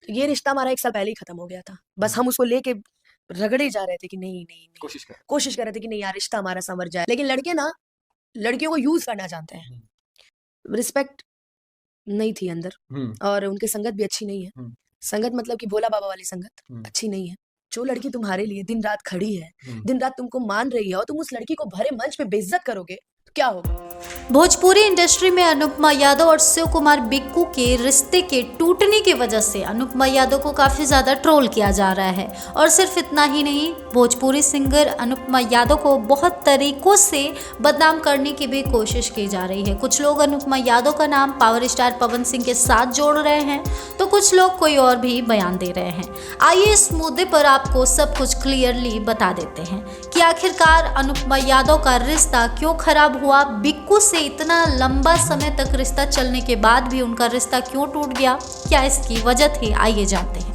तो ये रिश्ता हमारा 1 साल पहले ही खत्म हो गया था। बस हम उसको लेके रगड़े जा रहे थे कि नहीं, नहीं, नहीं। कोशिश कर रहे थे कि नहीं यार रिश्ता हमारा संवर जाए। लेकिन लड़के ना लड़कियों को यूज़ करना जानते हैं। रिस्पेक्ट नहीं थी अंदर और उनकी संगत भी अच्छी नहीं है। संगत मतलब कि भोला बाबा वाली संगत अच्छी नहीं है। जो लड़की तुम्हारे लिए दिन-रात खड़ी है, दिन-रात तुमको मान रही है और तुम उस लड़की को भरे मंच पे बेइज्जत करोगे, तो क्या होगा? भोजपुरी इंडस्ट्री में अनुपमा यादव और शिव कुमार बिक्कू के रिश्ते के टूटने की वजह से अनुपमा यादव को काफ़ी ज़्यादा ट्रोल किया जा रहा है। और सिर्फ इतना ही नहीं, भोजपुरी सिंगर अनुपमा यादव को बहुत तरीकों से बदनाम करने की भी कोशिश की जा रही है। कुछ लोग अनुपमा यादव का नाम पावर स्टार पवन सिंह के साथ जोड़ रहे हैं, तो कुछ लोग कोई और भी बयान दे रहे हैं। आइए इस मुद्दे पर आपको सब कुछ क्लियरली बता देते हैं कि आखिरकार अनुपमा यादव का रिश्ता क्यों खराब हुआ, बिक्कू से इतना लंबा समय तक रिश्ता चलने के बाद भी उनका रिश्ता क्यों टूट गया, क्या इसकी वजह थी, आइए जानते हैं।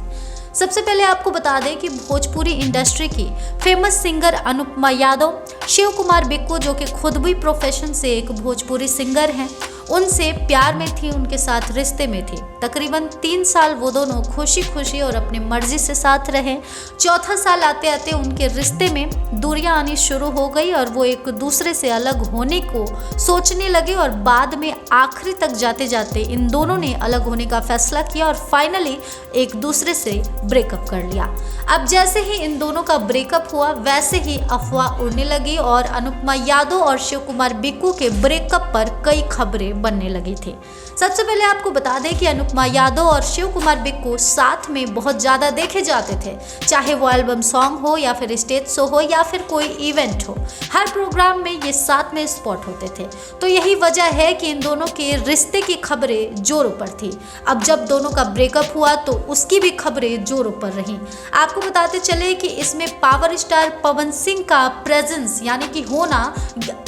सबसे पहले आपको बता दें कि भोजपुरी इंडस्ट्री की फेमस सिंगर अनुपमा यादव, शिव कुमार बिक्कू जो कि खुद भी प्रोफेशन से एक भोजपुरी सिंगर हैं, उनसे प्यार में थी, उनके साथ रिश्ते में थी। तकरीबन 3 साल वो दोनों खुशी खुशी और अपनी मर्जी से साथ रहे। चौथा साल आते आते उनके रिश्ते में दूरियां आनी शुरू हो गई और वो एक दूसरे से अलग होने को सोचने लगे और बाद में आखिरी तक जाते जाते इन दोनों ने अलग होने का फैसला किया और फाइनली एक दूसरे से ब्रेकअप कर लिया। अब जैसे ही इन दोनों का ब्रेकअप हुआ वैसे ही अफवाह उड़ने लगी और अनुपमा यादव और शिव कुमार बिक्कू के ब्रेकअप पर कई खबरें बनने लगी थी। सबसे पहले आपको बता दें कि अनुपमा यादव और शिव कुमार बिक्कू साथ में बहुत ज़्यादा देखे जाते थे, चाहे वो एल्बम सॉन्ग हो या फिर स्टेज शो हो या फिर कोई इवेंट हो, हर प्रोग्राम में ये साथ में स्पॉट होते थे। तो यही वजह है कि इन दोनों के रिश्ते की खबरें जोरों पर थी। अब जब दोनों का ब्रेकअप हुआ तो उसकी भी खबरें जोरों पर रहीं। आपको बताते चले कि इसमें पावर स्टार पवन सिंह का प्रेजेंस यानी कि होना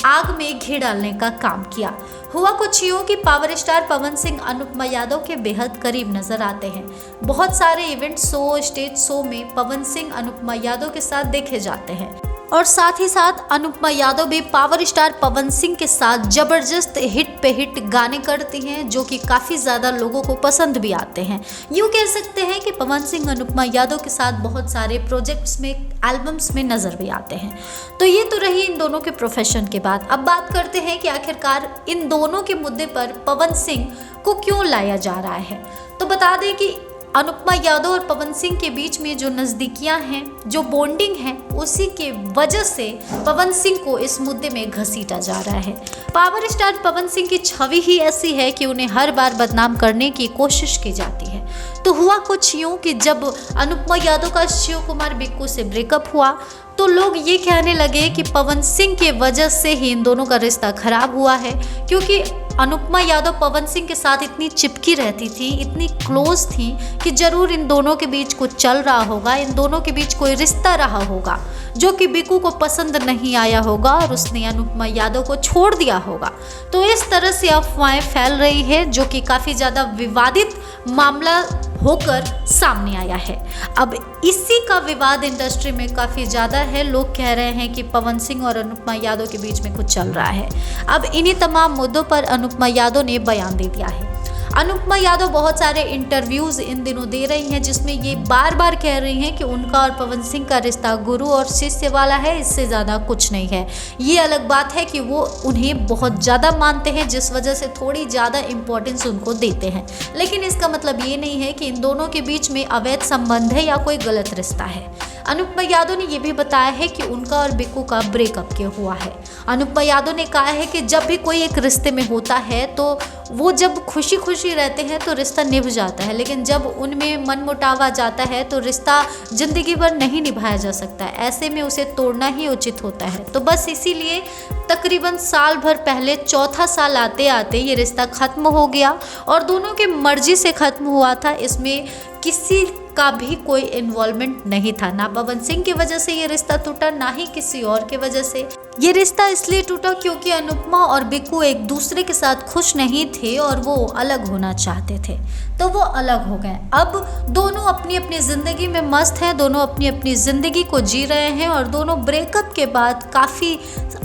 आग में घी डालने का काम किया। हुआ कुछ यूँ कि पावर स्टार पवन सिंह अनुपमा यादव के बेहद करीब नजर आते हैं। बहुत सारे इवेंट शो, स्टेज शो में पवन सिंह अनुपमा यादव के साथ देखे जाते हैं और साथ ही साथ अनुपमा यादव भी पावर स्टार पवन सिंह के साथ जबरदस्त हिट पे हिट गाने करती हैं, जो कि काफ़ी ज़्यादा लोगों को पसंद भी आते हैं। यूँ कह सकते हैं कि पवन सिंह अनुपमा यादव के साथ बहुत सारे प्रोजेक्ट्स में, एल्बम्स में नज़र भी आते हैं। तो ये तो रही इन दोनों के प्रोफेशन के बाद। अब बात करते हैं कि आखिरकार इन दोनों के मुद्दे पर पवन सिंह को क्यों लाया जा रहा है। तो बता दें कि अनुपमा यादव और पवन सिंह के बीच में जो नज़दीकियां हैं, जो बॉन्डिंग है, उसी के वजह से पवन सिंह को इस मुद्दे में घसीटा जा रहा है। पावर स्टार पवन सिंह की छवि ही ऐसी है कि उन्हें हर बार बदनाम करने की कोशिश की जाती है। तो हुआ कुछ यूँ कि जब अनुपमा यादव का शिव कुमार बिक्कू से ब्रेकअप हुआ तो लोग ये कहने लगे कि पवन सिंह के वजह से ही इन दोनों का रिश्ता खराब हुआ है, क्योंकि अनुपमा यादव पवन सिंह के साथ इतनी चिपकी रहती थी, इतनी क्लोज थी कि जरूर इन दोनों के बीच कुछ चल रहा होगा, इन दोनों के बीच कोई रिश्ता रहा होगा जो कि बिक्कू को पसंद नहीं आया होगा और उसने अनुपमा यादव को छोड़ दिया होगा। तो इस तरह से अफवाहें फैल रही है, जो कि काफ़ी ज़्यादा विवादित मामला होकर सामने आया है। अब इसी का विवाद इंडस्ट्री में काफ़ी ज़्यादा है। लोग कह रहे हैं कि पवन सिंह और अनुपमा यादव के बीच में कुछ चल रहा है। अब इन्हीं तमाम मुद्दों पर अनुपमा यादव ने बयान दे दिया है। अनुपमा यादव बहुत सारे इंटरव्यूज़ इन दिनों दे रही हैं, जिसमें ये बार बार कह रही हैं कि उनका और पवन सिंह का रिश्ता गुरु और शिष्य वाला है, इससे ज़्यादा कुछ नहीं है। ये अलग बात है कि वो उन्हें बहुत ज़्यादा मानते हैं, जिस वजह से थोड़ी ज़्यादा इम्पोर्टेंस उनको देते हैं, लेकिन इसका मतलब ये नहीं है कि इन दोनों के बीच में अवैध संबंध है या कोई गलत रिश्ता है। अनुपमा यादव ने यह भी बताया है कि उनका और बिक्कू का ब्रेकअप क्यों हुआ है। अनुपमा यादव ने कहा है कि जब भी कोई एक रिश्ते में होता है तो वो जब खुशी खुशी रहते हैं तो रिश्ता निभ जाता है, लेकिन जब उनमें मनमुटाव आ जाता है तो रिश्ता जिंदगी भर नहीं निभाया जा सकता है। ऐसे में उसे तोड़ना ही उचित होता है। तो बस इसीलिए तकरीबन साल भर पहले, चौथा साल आते आते ये रिश्ता ख़त्म हो गया और दोनों की मर्जी से ख़त्म हुआ था। इसमें किसी का भी कोई इन्वॉल्वमेंट नहीं था, ना पवन सिंह की वजह से ये रिश्ता टूटा, ना ही किसी और की वजह से। ये रिश्ता इसलिए टूटा क्योंकि अनुपमा और बिक्कू एक दूसरे के साथ खुश नहीं थे और वो अलग होना चाहते थे, तो वो अलग हो गए। अब दोनों अपनी अपनी ज़िंदगी में मस्त हैं, दोनों अपनी अपनी ज़िंदगी को जी रहे हैं और दोनों ब्रेकअप के बाद काफ़ी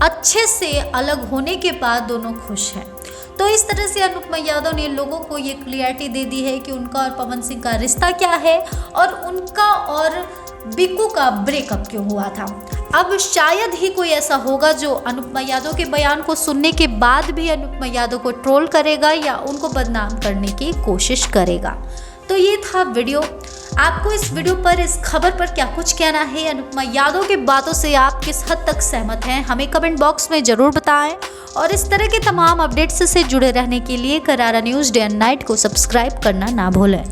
अच्छे से अलग होने के बाद दोनों खुश हैं। तो इस तरह से अनुपमा यादव ने लोगों को ये क्लियरिटी दे दी है कि उनका और पवन सिंह का रिश्ता क्या है और उनका और बिक्कू का ब्रेकअप क्यों हुआ था। अब शायद ही कोई ऐसा होगा जो अनुपमा यादव के बयान को सुनने के बाद भी अनुपमा यादव को ट्रोल करेगा या उनको बदनाम करने की कोशिश करेगा। तो ये था वीडियो। आपको इस वीडियो पर, इस खबर पर क्या कुछ कहना है? अनुपमा यादव की बातों से आप किस हद तक सहमत हैं? हमें कमेंट बॉक्स में ज़रूर बताएं और इस तरह के तमाम अपडेट्स से जुड़े रहने के लिए करारा न्यूज़ डे एंड नाइट को सब्सक्राइब करना ना भूलें।